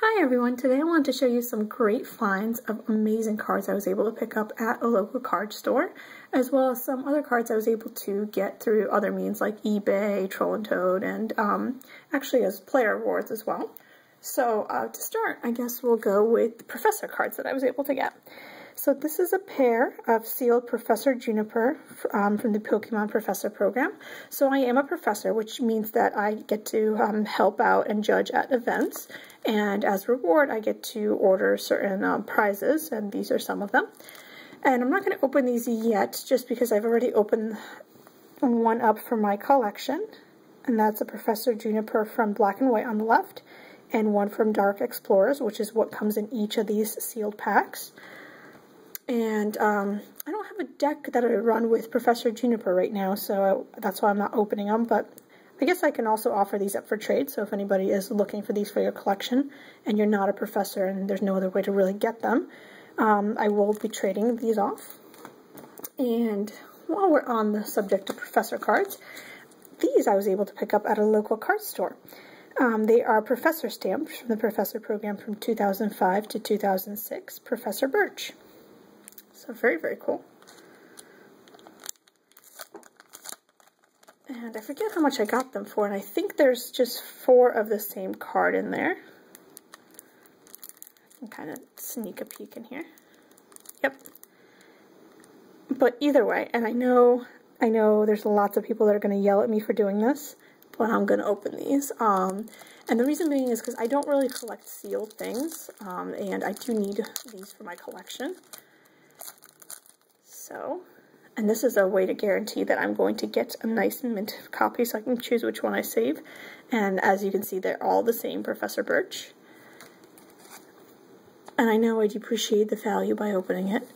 Hi everyone, today I wanted to show you some great finds of amazing cards I was able to pick up at a local card store, as well as some other cards I was able to get through other means like eBay, Troll and Toad, and actually as player rewards as well. So to start, I guess we'll go with the Professor cards that I was able to get. So this is a pair of sealed Professor Juniper from the Pokemon Professor program. So I am a professor, which means that I get to help out and judge at events. And as a reward, I get to order certain prizes, and these are some of them. And I'm not going to open these yet, just because I've already opened one up for my collection. And that's a Professor Juniper from Black and White on the left, and one from Dark Explorers, which is what comes in each of these sealed packs. And I don't have a deck that I run with Professor Juniper right now, so that's why I'm not opening them, but I guess I can also offer these up for trade, so if anybody is looking for these for your collection, and you're not a professor and there's no other way to really get them, I will be trading these off. And while we're on the subject of professor cards, these I was able to pick up at a local card store. They are professor stamps from the Professor program from 2005 to 2006, Professor Birch. So very, very cool. And I forget how much I got them for, and I think there's just 4 of the same card in there. I can kind of sneak a peek in here. Yep. But either way, and I know there's lots of people that are going to yell at me for doing this, but I'm going to open these. And the reason being is because I don't really collect sealed things, and I do need these for my collection. So, and this is a way to guarantee that I'm going to get a nice mint copy so I can choose which one I save. And as you can see, they're all the same Professor Birch. And I know I depreciate the value by opening it.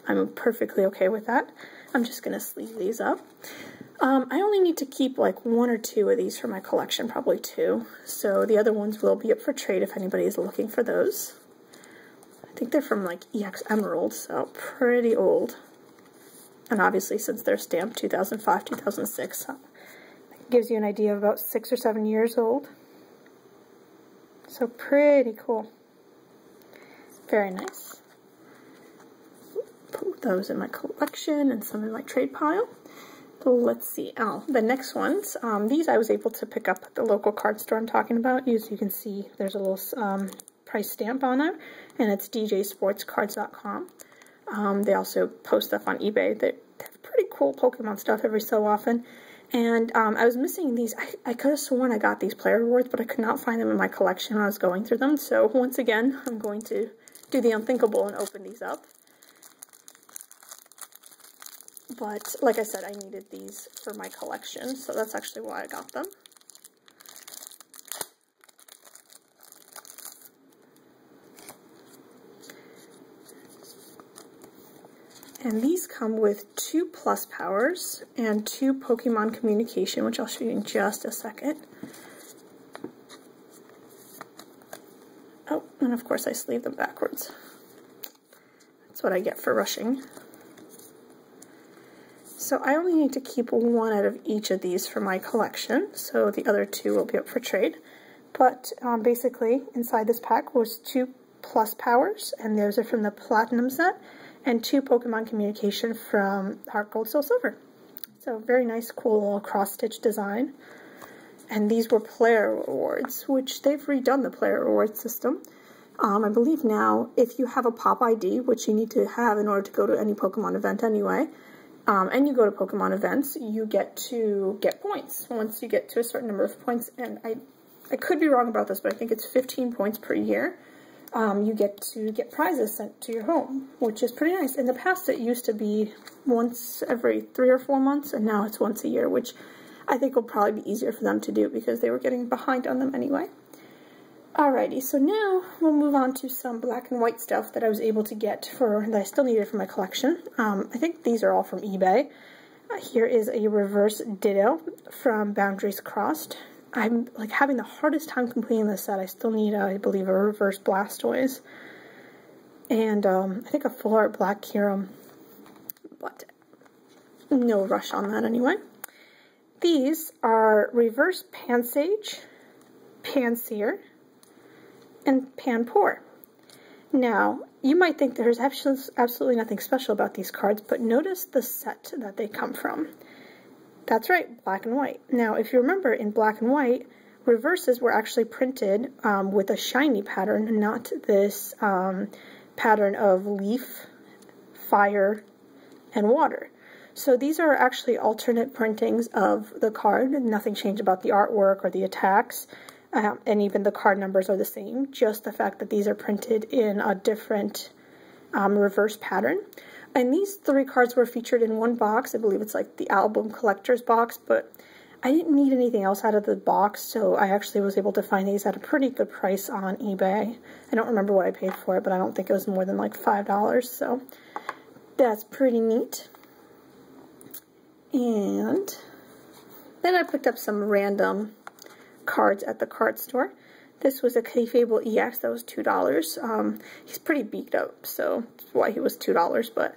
I'm perfectly okay with that. I'm just going to sleeve these up. I only need to keep like 1 or 2 of these for my collection, probably 2. So the other ones will be up for trade if anybody is looking for those. I think they're from like EX Emerald, so pretty old. And obviously, since they're stamped 2005, 2006, it gives you an idea of about 6 or 7 years old. So pretty cool. Very nice. Put those in my collection and some in my trade pile. So let's see. Oh, the next ones. These I was able to pick up at the local card store I'm talking about. As you can see, there's a little price stamp on there, and it's djsportscards.com. They also post stuff on eBay. They have pretty cool Pokemon stuff every so often. And I was missing these. I could have sworn I got these player rewards, but I could not find them in my collection when I was going through them. So once again, I'm going to do the unthinkable and open these up. But like I said, I needed these for my collection, so that's actually why I got them. And these come with 2 plus powers and 2 Pokemon communication, which I'll show you in just a second. Oh, and of course I sleeve them backwards. That's what I get for rushing. So I only need to keep 1 out of each of these for my collection, so the other 2 will be up for trade. But basically, inside this pack was 2 plus powers, and those are from the Platinum set, and 2 Pokemon communication from Heart Gold, Soul Silver. So very nice, cool little cross-stitch design. And these were player rewards, which they've redone the player reward system. I believe now, if you have a Pop ID, which you need to have in order to go to any Pokemon event anyway, and you go to Pokemon events, you get to get points once you get to a certain number of points. And I could be wrong about this, but I think it's 15 points per year. You get to get prizes sent to your home, which is pretty nice. In the past, it used to be once every 3 or 4 months, and now it's once a year, which I think will probably be easier for them to do because they were getting behind on them anyway. Alrighty, so now we'll move on to some black and white stuff that I was able to get that I still needed for my collection. I think these are all from eBay. Here is a reverse Ditto from Boundaries Crossed. I'm like having the hardest time completing this set. I still need, I believe, a reverse Blastoise. And I think a full art Black Kyurem. But no rush on that anyway. These are reverse Pansage, Pansear, and Panpour. Now, you might think there's absolutely nothing special about these cards, but notice the set that they come from. That's right, black and white. Now, if you remember, in black and white, reverses were actually printed with a shiny pattern, not this pattern of leaf, fire, and water. So these are actually alternate printings of the card. Nothing changed about the artwork or the attacks. And even the card numbers are the same, just the fact that these are printed in a different reverse pattern. And these 3 cards were featured in one box. I believe it's like the album collector's box, but I didn't need anything else out of the box, so I actually was able to find these at a pretty good price on eBay. I don't remember what I paid for it, but I don't think it was more than like $5, so that's pretty neat. And then I picked up some random cards at the card store. This was a Clefable EX that was $2. He's pretty beat up, so that's why he was $2, but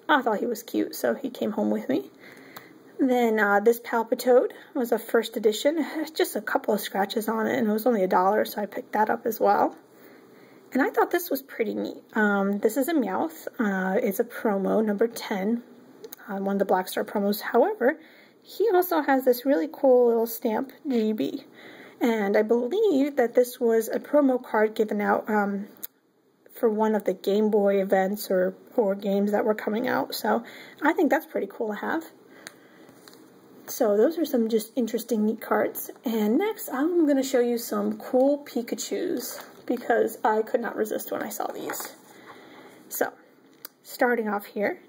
I thought he was cute, so he came home with me. Then this Palpitoad was a first edition, just a couple of scratches on it, and it was only $1, so I picked that up as well. And I thought this was pretty neat. This is a Meowth. It's a promo, number 10, one of the Black Star promos. However, he also has this really cool little stamp, GB. And I believe that this was a promo card given out for one of the Game Boy events or games that were coming out. So I think that's pretty cool to have. So those are some just interesting, neat cards. And next, I'm going to show you some cool Pikachus, because I could not resist when I saw these. So, starting off here,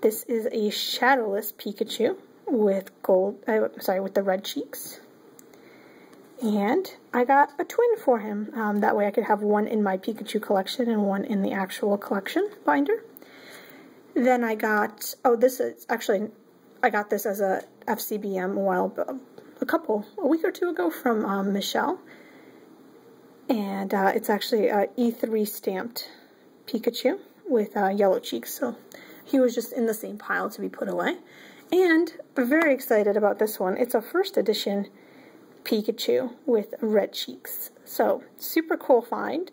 this is a shadowless Pikachu with with the red cheeks. And I got a twin for him. That way I could have one in my Pikachu collection and one in the actual collection binder. Then I got, I got this as a FCBM a week or two ago from Michelle. And it's actually a E3 stamped Pikachu with yellow cheeks. So he was just in the same pile to be put away. And I'm very excited about this one. It's a first edition Pikachu with red cheeks. So super cool find.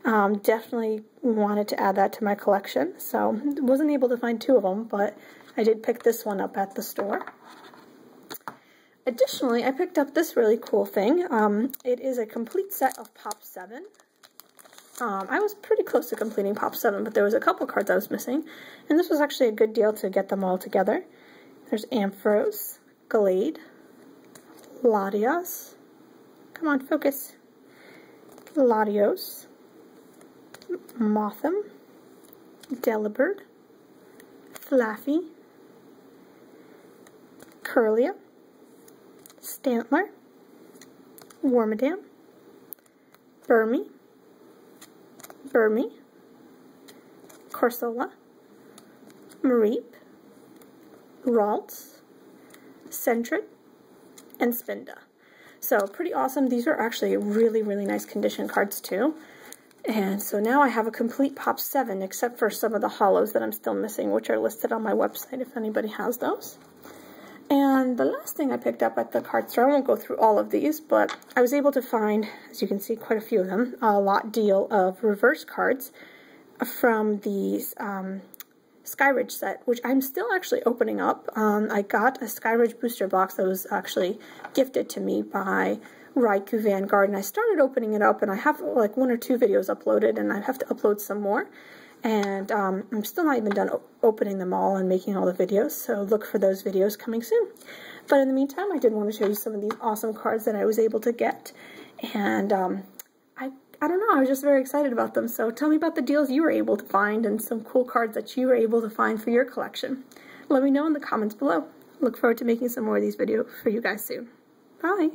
Definitely wanted to add that to my collection. So wasn't able to find 2 of them, but I did pick this one up at the store. Additionally, I picked up this really cool thing. It is a complete set of Pop 7. I was pretty close to completing Pop 7, but there was a couple cards I was missing, and this was actually a good deal to get them all together. There's Ampharos, Glade, Latios, come on, focus, Latios, Mothim, Delibird, Flaffy, Curlia, Stantler, Wormadam, Burmy, Corsola, Mareep, Ralts, Sentret, and Spinda. So pretty awesome. These are actually really, really nice condition cards too. And so now I have a complete Pop 7, except for some of the hollows that I'm still missing, which are listed on my website if anybody has those. And the last thing I picked up at the card store, I won't go through all of these, but I was able to find, as you can see, quite a few of them, a lot deal of reverse cards from these Skyridge set, which I'm still actually opening up. I got a Skyridge booster box that was actually gifted to me by Raikou Vanguard, and I started opening it up, and I have like 1 or 2 videos uploaded, and I have to upload some more. And I'm still not even done opening them all and making all the videos, so look for those videos coming soon. But in the meantime, I did want to show you some of these awesome cards that I was able to get. And I don't know, I was just very excited about them. So tell me about the deals you were able to find and some cool cards that you were able to find for your collection. Let me know in the comments below. Look forward to making some more of these videos for you guys soon. Bye!